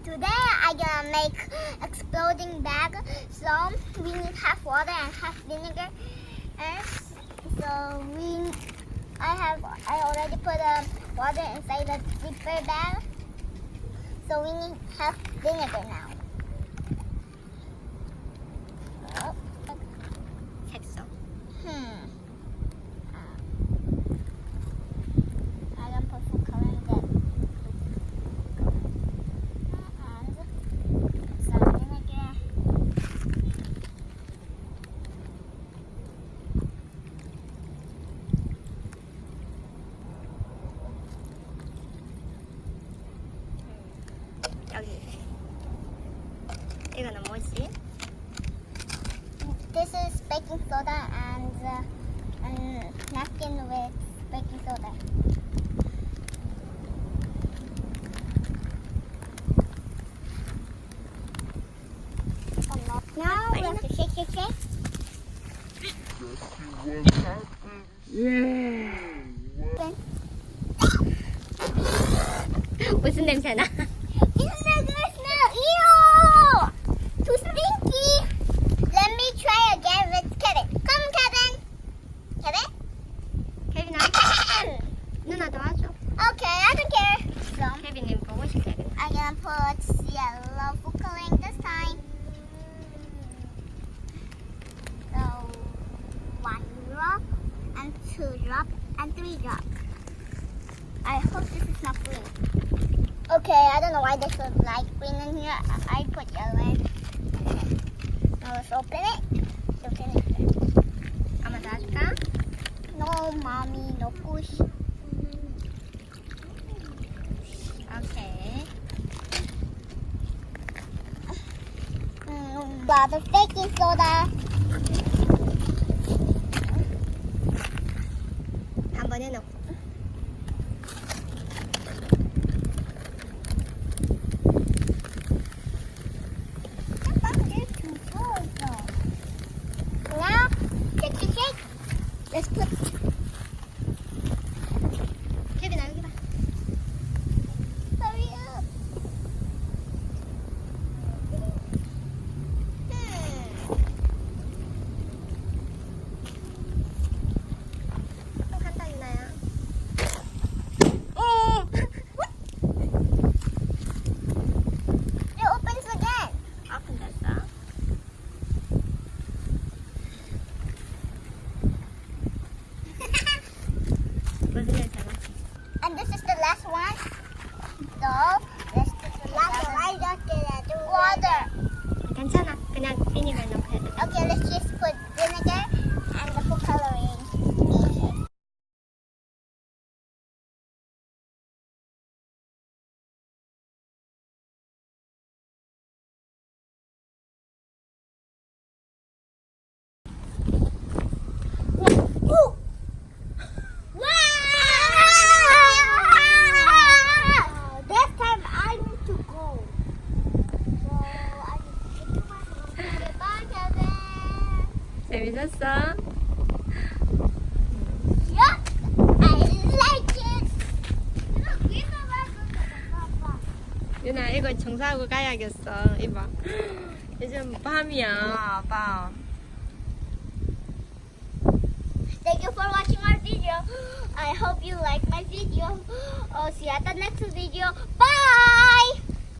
Today I'm gonna make exploding bag. So we need half water and half vinegar. And so I already put water inside the zipper bag. So we need half vinegar now. Oh, 색소. I can put food coloring there. And some vinegar. 여기. 이거는 뭐지? This is baking soda and napkin with baking soda. Now we have to shake. 무슨 냄새나? Vinegar smell! Ew! Too stinky! Let me try again with Kevin. Come, Kevin! Kevin? 케빈아, 누나 도와줘. Okay, I don't care. So, 케빈님 보고 싶대. I'm gonna put yellow food coloring this time. So, 1 drop, and 2 drop, and 3 drop. I hope this is not green. Okay, I don't know why this was light green in here. I put yellow in. Okay. Now let's open it. The vinegar. 엄마 도와줄까? No, mommy, no push. 오케이. Lot of baking soda. 한번 해놓고. Now, shake. Let's put. 케빈아 여기 봐. Hurry up. 또 간다 유나야. It opens again. 오픈됐어. 무슨 냄새나? And this is the last one. So, let's put the last one. Water. 괜찮아. 그냥 비니걸 넣고 해도 돼. Okay, let's just put vinegar and the food coloring. Ooh. Wow! This time I need to go. So I need to get to my home. Bye, Kevin. 재밌었어? Yup, I like it. 유나 이거 청소하고 가야겠어. 이봐. 요즘 밤이야. 밤. Thank you for watching our video. I hope you like my video. See you at the next video. Bye!